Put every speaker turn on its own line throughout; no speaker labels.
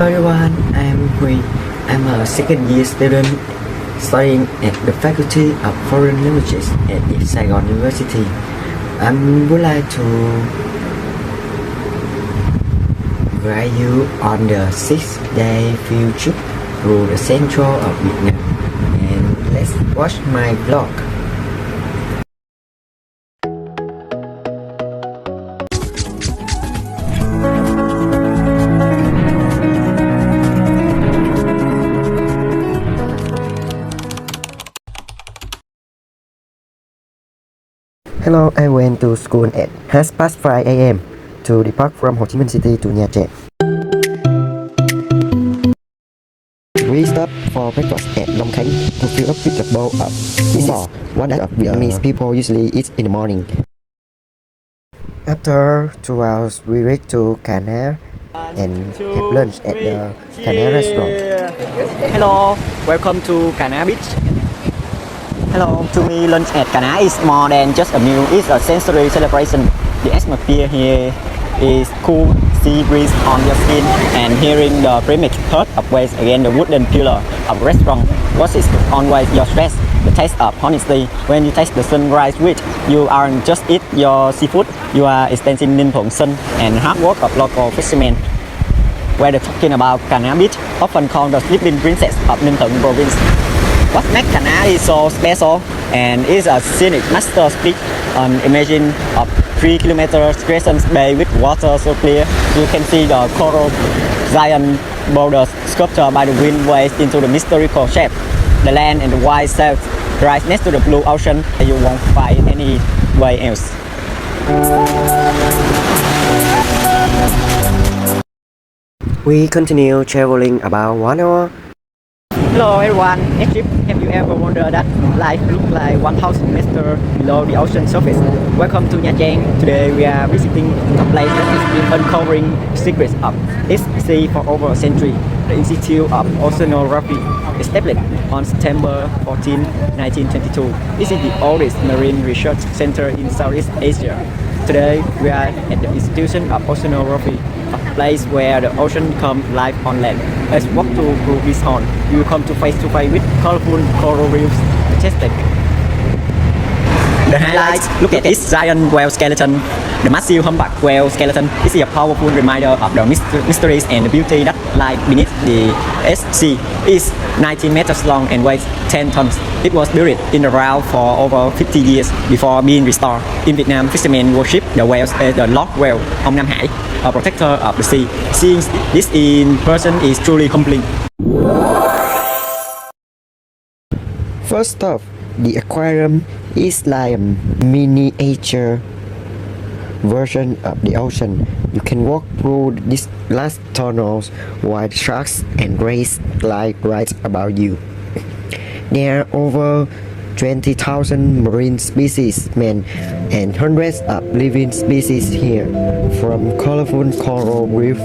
Hello everyone, I'm Huy. I'm a second year student studying at the Faculty of Foreign Languages at Saigon University. I would like to guide you on the 6-day field trip through the central of Vietnam. And let's watch my vlog. Hello, I went to school at 5:30 a.m. to depart from Ho Chi Minh City to Nha Trang. We stopped for breakfast at Long Khánh to fill up with a bowl of bò, one that Vietnamese people usually eat in the morning. After 2 hours, we reached to Cana and have lunch at the Cana restaurant.
Hello, welcome to Cana Beach. Hello, to me lunch at Cana is more than just a meal, it's a sensory celebration. The atmosphere here is cool, sea breeze on your skin, and hearing the primitive heard of waves against the wooden pillar of the restaurant washes always your stress. The taste of honesty. When you taste the sunrise with, you aren't just eat your seafood, you are experiencing Ninh Thuận sun and hard work of local fishermen. We're talking about Cana Beach, often called the sleeping princess of Ninh Thuận province. What makes Cana is so special and is a scenic masterpiece. Imagine of 3 kilometers crescent bay with water so clear. You can see the coral giant boulders sculptured by the wind waves into the mystical shape. The land and the white sails rise next to the blue ocean. You won't find anywhere else.
We continue traveling about 1 hour.
Hello everyone, next trip, have you ever wondered that life looks like 1,000 meters below the ocean surface? Welcome to Nha Trang. Today we are visiting a place that has been uncovering secrets of its sea for over a century. The Institute of Oceanography, established on September 14, 1922. This is the oldest marine research center in Southeast Asia. Today we are at the Institution of Oceanography, a place where the ocean comes live on land. Let's walk through this hall. You will come to face with colorful coral reefs. Majestic. The highlights, look at this giant whale skeleton. The massive humpback whale skeleton is a powerful reminder of the mysteries and the beauty that lie beneath the sea. It is 19 meters long and weighs 10 tons. It was buried in the ground for over 50 years before being restored. In Vietnam, fishermen worship the whales as the Lord Whale, Ông Nam Hải, a protector of the sea. Seeing this in person is truly humbling.
First off, the aquarium is like a miniature version of the ocean. You can walk through these glass tunnels while sharks and rays glide right above you. There are over 20,000 marine species, and hundreds of living species here, from colorful coral reef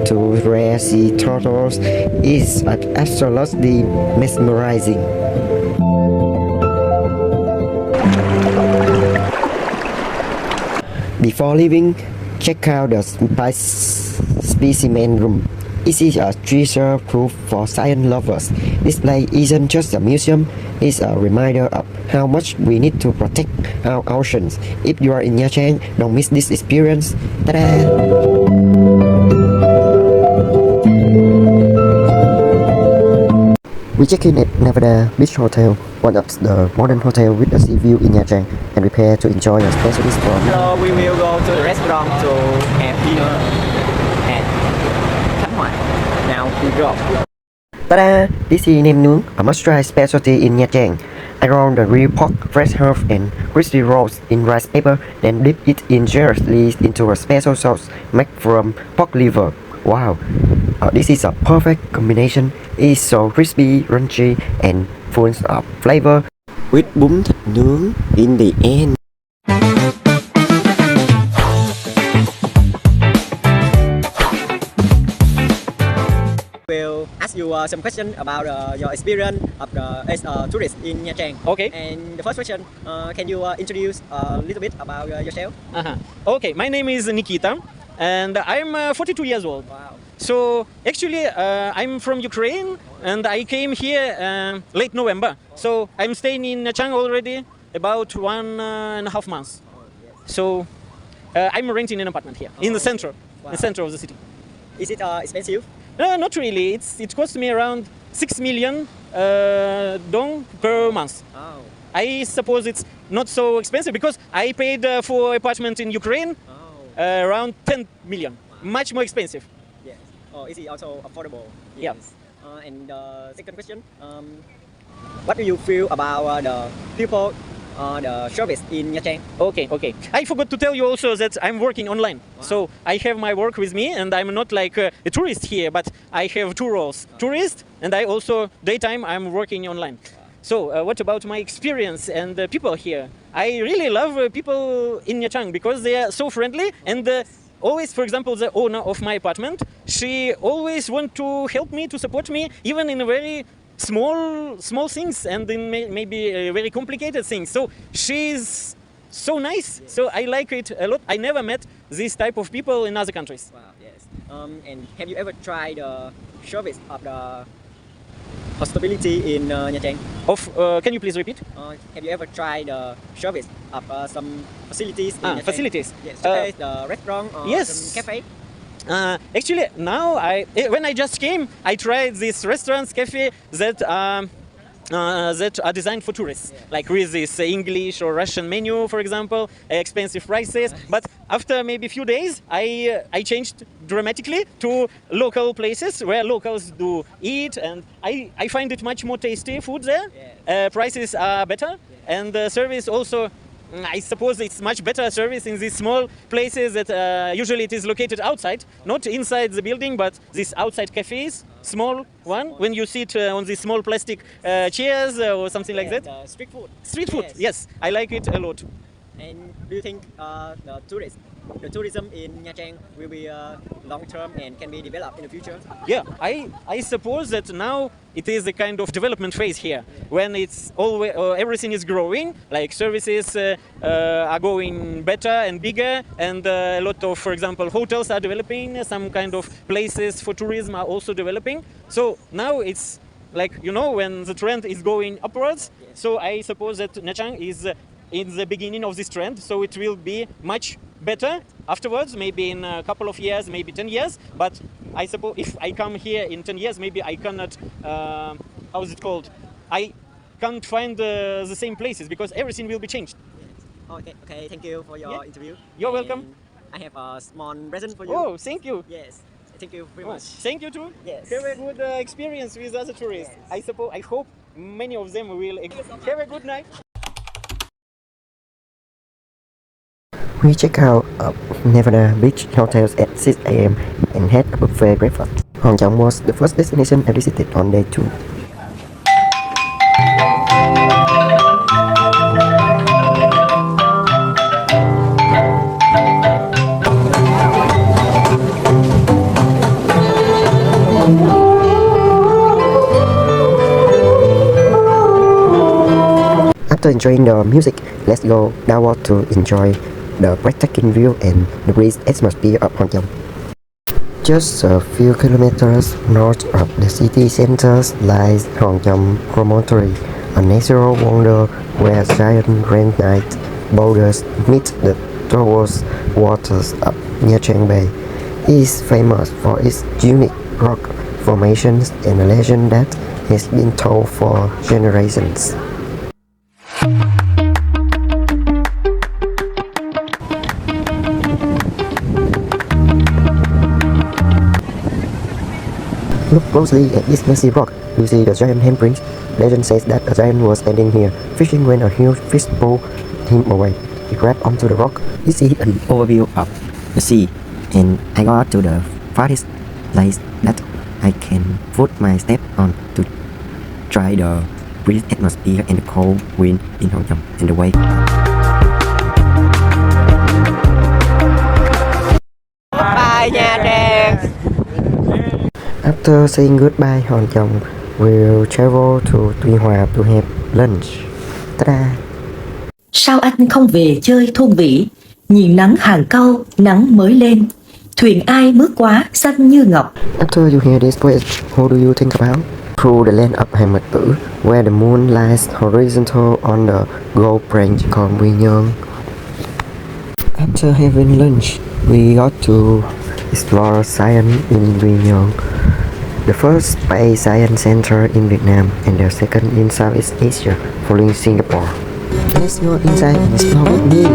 to rare sea turtles. It's absolutely mesmerizing. Before leaving, check out the specimen room. It is a treasure proof for science lovers. This place isn't just a museum, it's a reminder of how much we need to protect our oceans. If you are in Nha Trang, don't miss this experience. Ta-da! We check in at Nevada Beach Hotel, one of the modern hotels with a sea view in Nha Trang, and prepare to enjoy a special restaurant.
So we will go to the restaurant to have dinner at Khánh Hòa. Now we go.
Ta-da! This is nem nướng, a must-try specialty in Nha Trang. I roll the real pork, fresh herbs, and crispy rolls in rice paper, then dip it in generously into a special sauce made from pork liver. Wow! This is a perfect combination. It's so crispy, crunchy, and full of flavor. With bún thịt nướng in the end.
Will ask you some questions about your experience as a tourist in Nha Trang.
Okay.
And the first question, can you introduce a little bit about yourself?
Okay, my name is Nikita and I'm 42 years old.
Wow.
So actually, I'm from Ukraine, and I came here late November. So I'm staying in Nha Trang already about 1.5 months. So I'm renting an apartment here in the center,
Wow.
the center of the city.
Is it expensive?
Not really. It cost me around 6 million dong per month.
Oh.
I suppose it's not so expensive because I paid for apartment in Ukraine
Oh.
around 10 million. Much more expensive.
Yes. Oh, is it also affordable?
Yeah.
Yes. And the second question, what do you feel about the people, the service in Nha Trang?
Okay. I forgot to tell you also that I'm working online. So I have my work with me, and I'm not like a tourist here, but I have two roles: tourist, and I also daytime I'm working online. So what about my experience and the people here? I really love people in Nha Trang because they are so friendly, and always, for example, the owner of my apartment, she always want to help me, to support me, even in a very small things and in maybe very complicated things. So she's so nice. So I like it a lot. I never met this type of people in other countries.
Wow. Yes. And have you ever tried the service of the hospitality in Nha Trang?
Can you please repeat?
Have you ever tried the service of some facilities in Nha Trang?
Facilities.
Yes, such as the restaurant or
yes.
some cafe.
Actually, now when I just came, I tried these restaurants, cafe that are designed for tourists, like with this English or Russian menu, for example, expensive prices. But after maybe a few days, I changed dramatically to local places where locals do eat, and I find it much more tasty food there. Prices are better, and the service also. I suppose it's much better service in these small places that usually it is located outside, not inside the building, but these outside cafes, small one, when you sit on these small plastic chairs or something like that.
Street food.
Street food, yes, I like it a lot.
And do you think the tourism in Nha Trang will be long-term and can be developed in the future?
Yeah, I suppose that now it is a kind of development phase here, when it's always everything is growing, like services are going better and bigger, and a lot of, for example, hotels are developing, some kind of places for tourism are also developing. So now it's like, when the trend is going upwards, so I suppose that Nha Trang is in the beginning of this trend, so it will be much better afterwards, maybe in a couple of years, maybe 10 years. But I suppose if I come here in 10 years, maybe I cannot, how is it called? I can't find the same places because everything will be changed.
Yes. Okay, thank you for your interview.
You're welcome.
I have a small present for you.
Oh, thank you.
Yes. Thank you very much.
Thank you too.
Yes.
Have a good experience with other tourists.
Yes.
I hope many of them will. Have a good night.
We check out Nevada Beach hotels at 6 a.m. and had a buffet breakfast. Hong Kong was the first destination I visited on day 2. After enjoying the music, let's go downward to enjoy the breathtaking view and the breeze atmosphere of Hong Kong. Just a few kilometers north of the city center lies Hong Kong Promontory, a natural wonder where giant granite boulders meet the troubled waters of Nha Trang Bay. It is famous for its unique rock formations and a legend that has been told for generations. Look closely at this massive rock. You see the giant handprints. Legend says that a giant was standing here, fishing when a huge fish pulled him away. He grabbed onto the rock. You see an overview of the sea, and I got to the farthest place that I can put my step on to try the breeze atmosphere and the cold wind in Hong Kong and the wave.
Bye Nha Trang.
After saying goodbye Hong Kong, we'll travel to Tuy Hòa to have lunch. Ta-da!
Sao anh không về chơi thôn Vĩ? Nhìn nắng hàng cau, nắng mới lên. Thuyền ai mướt quá, xanh như ngọc.
After you hear this poem, who do you think about? Through the land of Hamad Tử, where the moon lies horizontal on the gold branch called Quy Nhơn. After having lunch, we got to explore science in Quy Nhơn, the first space science center in Vietnam and the second in Southeast Asia, following Singapore. Let's go inside and explore with me.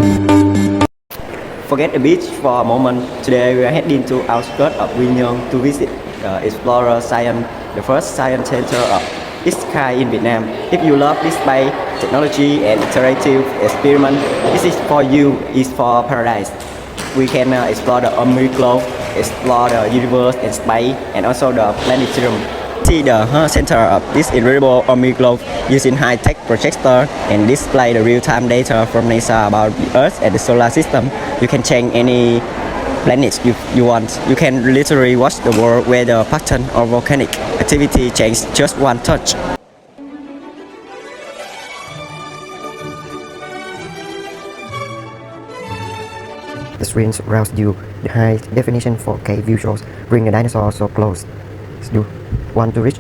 Forget the beach for a moment. Today we are heading to outskirts of Quy Nhơn to visit the Explorer Science, the first science center of its kind in Vietnam. If you love display, technology and interactive experiment, this is for you, it's for paradise. We can explore the globe, explore the universe and space, and also the planetarium. See the center of this incredible globe using high-tech projector and display the real-time data from NASA about the Earth and the solar system. You can change any planets you want. You can literally watch the world weather pattern or volcanic activity change just one touch.
The screen surrounds you. The high definition 4K visuals bring the dinosaurs so close. You want to reach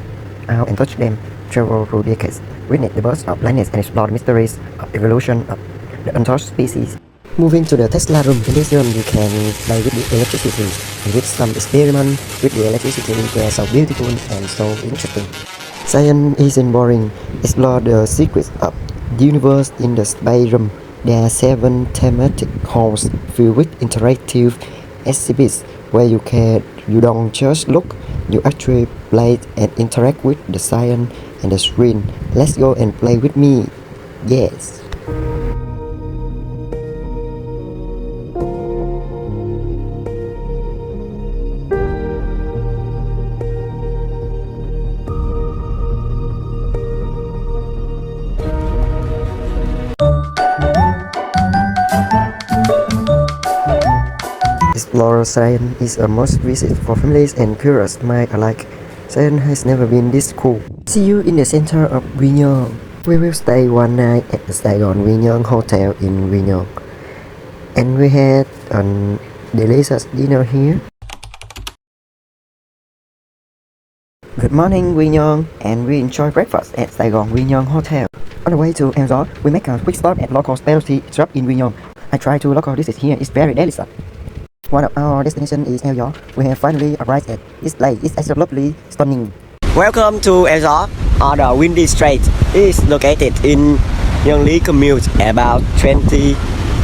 out and touch them, travel through decades, witness the birth of planets and explore the mysteries of evolution of the untouched species. Moving to the Tesla room. In this room you can play with the electricity and with some experiment with the electricity. They are so beautiful and so interesting. Science isn't boring. Explore the secrets of the universe in the space room. There are 7 thematic halls filled with interactive exhibits where you don't just look, you actually play and interact with the science and the screen. Let's go and play with me. Yes. Explorer Science is a must visit for families and curious minds alike. Science has never been this cool. See you in the center of Quy Nhơn. We will stay one night at the Saigon Quy Nhơn Hotel in Quy Nhơn. And we had a delicious dinner here. Good morning Quy Nhơn, and we enjoy breakfast at Saigon Quy Nhơn Hotel. On the way to El Resort, we make a quick stop at local specialty shop in Quy Nhơn. I try to local dishes here, it's very delicious. One of our destinations is El Resort. We have finally arrived at this place. It's absolutely stunning.
Welcome to El Resort on the Windy Strait. It is located in Nhơn Lý commute about 20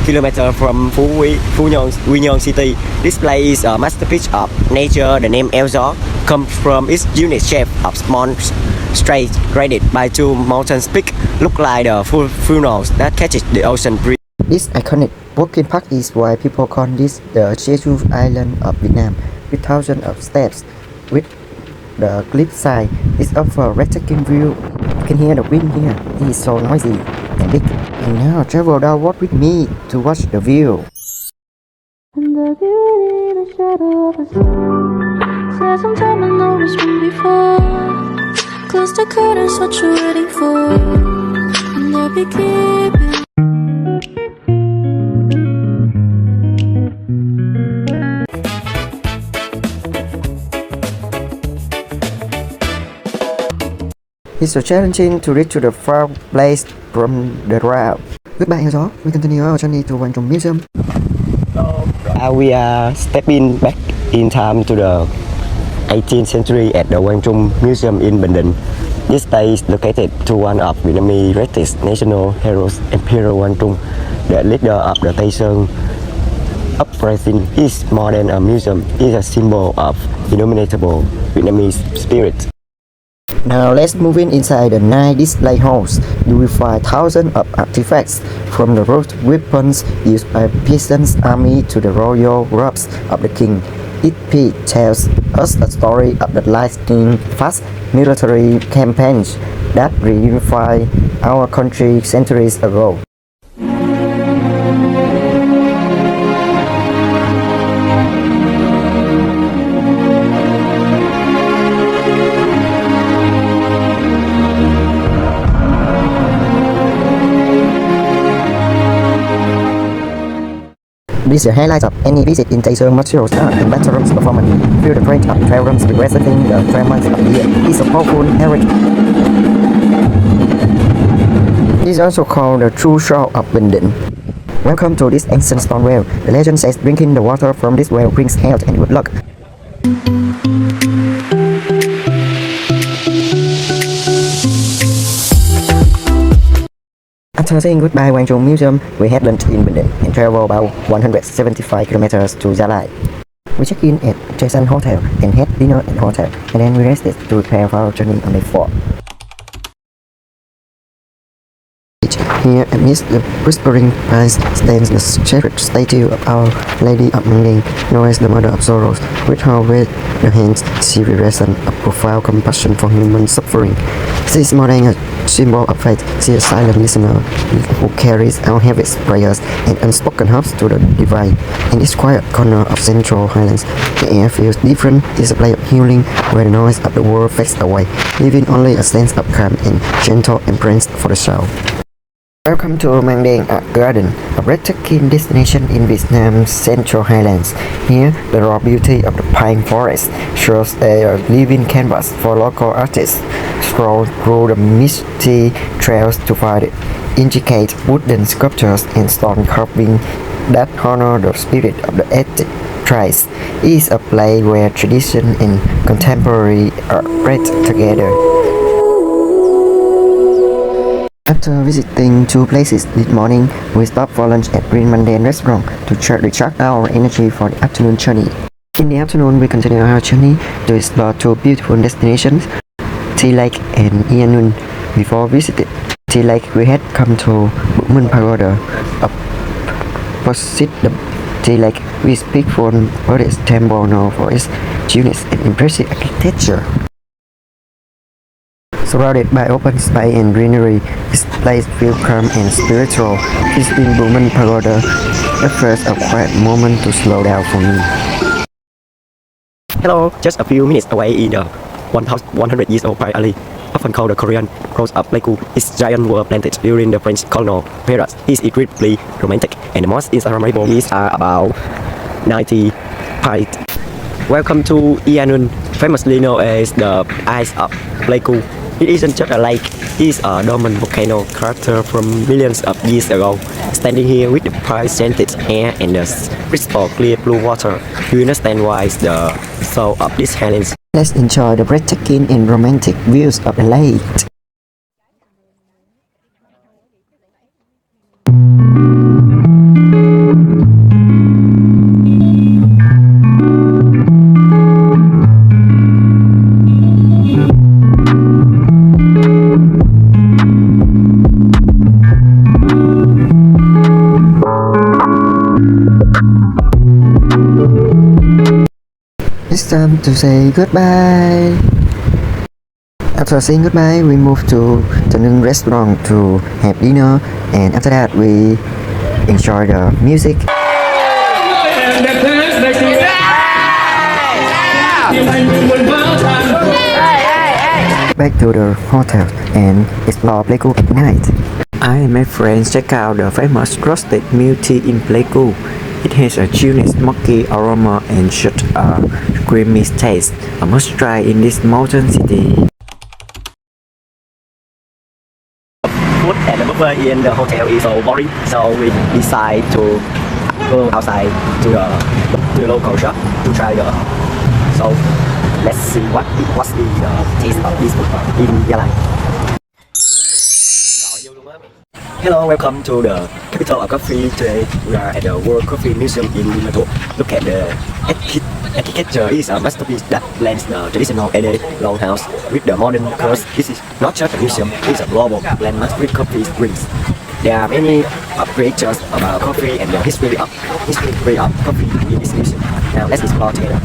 kilometers from Quy Nhơn city. This place is a masterpiece of nature. The name El Resort comes from its unique shape of small strait graded by 2 mountain peaks, look like the funnels that catches the ocean breeze.
This iconic walking path is why people call this the Jeju Island of Vietnam, with thousands of steps. With the cliffside, it offers a breathtaking view. You can hear the wind here. It is so noisy and big. And now travel downward with me to watch the view.
And the beauty, the shadow of the sun says sometime I know it's been before. Close the curtains, what you waiting for? And I'll be keeping.
It's so challenging to reach to the far place from the route. Goodbye, El Resort. We continue our journey to Quang Trung Museum.
We are stepping back in time to the 18th century at the Quang Trung Museum in Bình Định. This place is located to one of Vietnamese greatest national heroes, Emperor Quang Trung, the leader of the Tây Sơn uprising. Is more than a museum, it is a symbol of indomitable Vietnamese spirit.
Now let's move inside the 9 display halls. You will find thousands of artifacts, from the road weapons used by peasants' army to the royal robes of the king. Each piece tells us a story of the lightning fast military campaigns that reunified our country centuries ago. These are highlights of any visit in Taser materials and battle rooms performance. Feel the great of trail rooms representing the 12 months of the year. It's a powerful heritage. This is also called the true shore of Winden. Welcome to this ancient stone well. The legend says drinking the water from this well brings health and good luck. After saying goodbye Wang Chung Museum, we had lunch in Winden and traveled about 175 kilometers to Gia Lai. We checked in at Jason Hotel and had dinner at the hotel, and then we rested to prepare for our journey on day 4. Here amidst the whispering pines stands the cherished statue of Our Lady of Mangling, known as the Mother of Sorrows. With her raised hands, she represents a profound compassion for human suffering. She is more than a symbol of faith. She is a silent listener who carries our heaviest prayers and unspoken hopes to the divine. In this quiet corner of central highlands, the air feels different. It is a place of healing where the noise of the world fades away, leaving only a sense of calm and gentle embrace for the soul. Welcome to Mang Deng Art Garden, a breathtaking destination in Vietnam's Central Highlands. Here, the raw beauty of the pine forest shows a living canvas for local artists. Stroll through the misty trails to find intricate wooden sculptures and stone carving that honor the spirit of the ethnic tribes. It is a place where tradition and contemporary art blend together. After visiting 2 places this morning, we stopped for lunch at Green Mandarin restaurant to recharge our energy for the afternoon journey. In the afternoon, we continue our journey to explore 2 beautiful destinations, Thi Lake and Ianun. Before visiting Thi Lake, we had come to Bukmun Pagoda. Opposite the Thi Lake, we speak for Buddhist temple known for its unique and impressive architecture. Surrounded by open space and greenery, this place feels calm and spiritual. Visiting Bukmun Pagoda offers a quiet moment to slow down for me.
Hello, just a few minutes away in the 1,100 years old Pine Alley, often called the Korean Rose of Pleiku. Its giant were planted during the French colonial period. It is incredibly romantic, and the most Instagrammable is about 90 feet. Welcome to Ianun, famously known as the Eyes of Pleiku. It isn't just a lake, it is a dormant volcano character from millions of years ago. Standing here with the bright-scented air and the crystal clear blue water, you understand why it's the soul of these highlands.
Let's enjoy the breathtaking and romantic views of the lake. It's time to say goodbye. After saying goodbye, we moved to the new restaurant to have dinner, and after that we enjoy the music. Back to the hotel and explore Pleiku at night. I and my friends check out the famous roasted milk tea in Pleiku. It has a chilly, smoky aroma and such a creamy taste. A must try in this mountain city.
Food and the buffet in the hotel is so boring, so we decide to go outside to the local shop to try the. So let's see what's the taste of this food in Gia Lai. Hello, welcome to the capital of coffee. Today we are at the World Coffee Museum in Limato. Look at the architecture. It is a masterpiece that blends the traditional Ede longhouse with the modern curves. This is not just a museum, it is a global landmark with coffee drinks. There are many pictures about coffee and the history of coffee in this museum. Now let's explore together.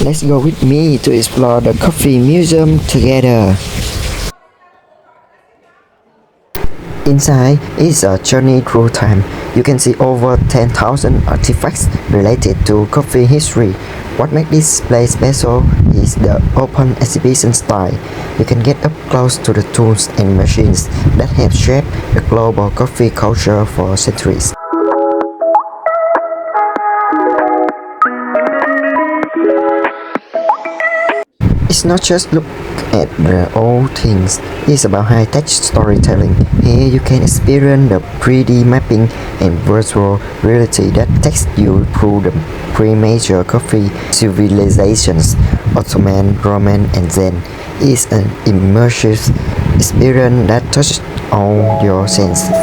Let's go with me to explore the coffee museum together. Inside is a journey through time. You can see over 10,000 artifacts related to coffee history. What makes this place special is the open exhibition style. You can get up close to the tools and machines that have shaped the global coffee culture for centuries. It's not just look at the old things, it's about high-tech storytelling. Here you can experience the 3D mapping and virtual reality that takes you through the three major coffee civilizations, Ottoman, Roman and Zen. It's an immersive experience that touches all your senses.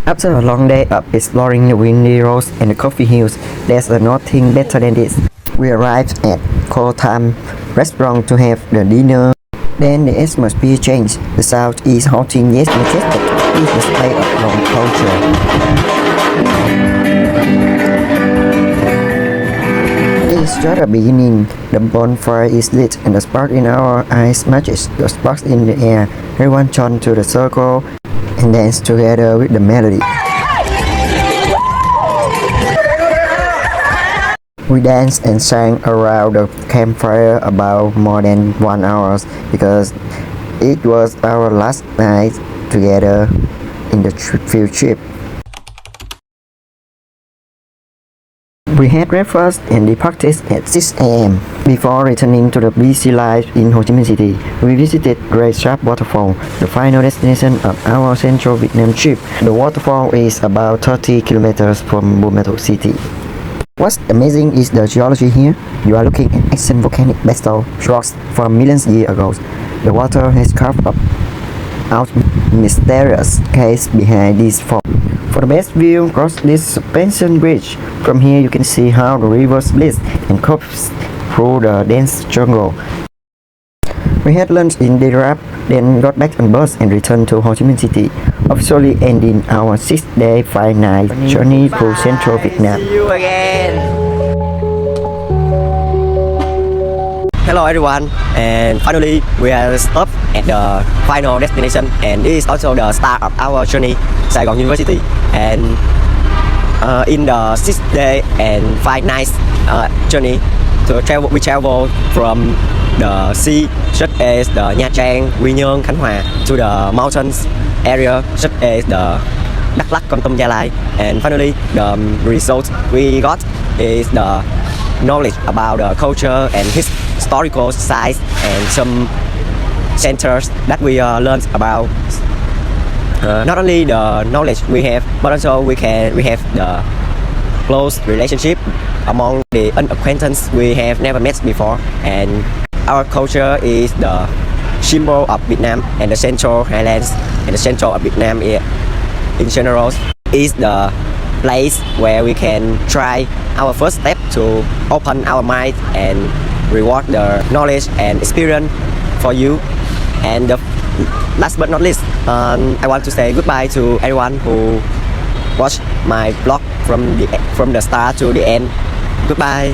After a long day of exploring the windy roads and the coffee hills, there's nothing better than this. We arrived at Kotam restaurant to have the dinner. Then the atmosphere changed. The south is haunting yet majestic. It's display of long culture. It's just a beginning. The bonfire is lit and the spark in our eyes matches the sparks in the air. Everyone turned to the circle and dance together with the melody. We danced and sang around the campfire about more than 1 hour because it was our last night together in the field trip. We had breakfast and departed at 6 a.m. Before returning to the busy life in Ho Chi Minh City, we visited Great Sharp Waterfall, the final destination of our Central Vietnam trip. The waterfall is about 30 kilometers from Buôn Ma Thuột City. What's amazing is the geology here. You are looking at ancient volcanic basalt rocks from millions of years ago. The water has carved out mysterious caves behind these falls. For the best view, cross this suspension bridge. From here you can see how the river splits and curves through the dense jungle. We had lunch in Dirap, then got back on bus and returned to Ho Chi Minh City, officially ending our 6-day 5-night journey through Central Vietnam.
See you again. Hello everyone, and finally we are stopped at the final destination, and this is also the start of our journey, Saigon University. And in the 6-day and 5 nights journey, we travel from the sea such as the Nha Trang, Quy Nhơn, Khánh Hòa to the mountains area such as the Đắk Lắk, Kon Tum, Gia Lai. And finally the result we got is the knowledge about the culture and historical sites and some centers that we learned about. Not only the knowledge we have, but also we have the close relationship among the unacquaintance we have never met before. And our culture is the symbol of Vietnam, and the Central Highlands and the Central of Vietnam in general is the place where we can try our first step to open our mind and reward the knowledge and experience for you. And last but not least, I want to say goodbye to everyone who watched my vlog from the start to the end. Goodbye.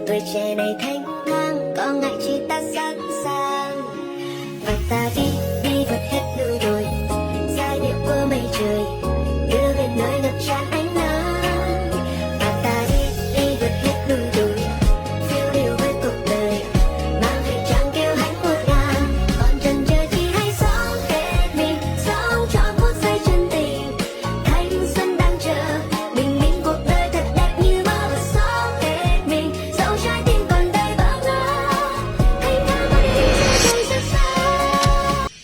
Tuổi trẻ này thanh thang, có ngại chi ta sẵn sàng, và ta đi vượt hết núi đồi, giai điệu của mây trời đưa về nơi ngập tràn ánh nắng. Và ta đi vượt hết núi đồi, phiêu lưu với cuộc đời, mang về trăng kêu hãnh ngút ngàn. Còn chần chờ chi hãy sống hết mình, sống trọn phút giây chân tình. Thanh xuân đang chờ, bình minh cuộc đời thật đẹp như mơ, và sống hết mình, dẫu trái tim còn đầy bỡ ngỡ. Hãy ngắm đi rồi rất xa.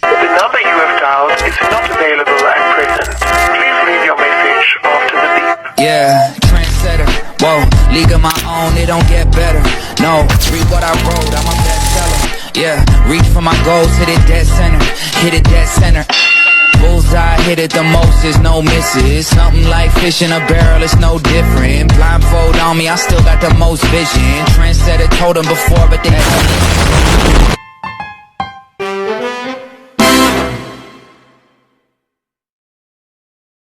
The number you have dialed is not available at present. Please leave your message after the beep.
Yeah, trendsetter. Whoa, league of my own, it don't get better. No, read what I wrote, I'm a bestseller. Yeah, reach for my goals, hit it dead center. Hit it dead center. Bullseye, hit it the most, there's no misses. Something like fish in a barrel, it's no different. Blindfold on me, I still got the most vision. Trendsetter told them before, but they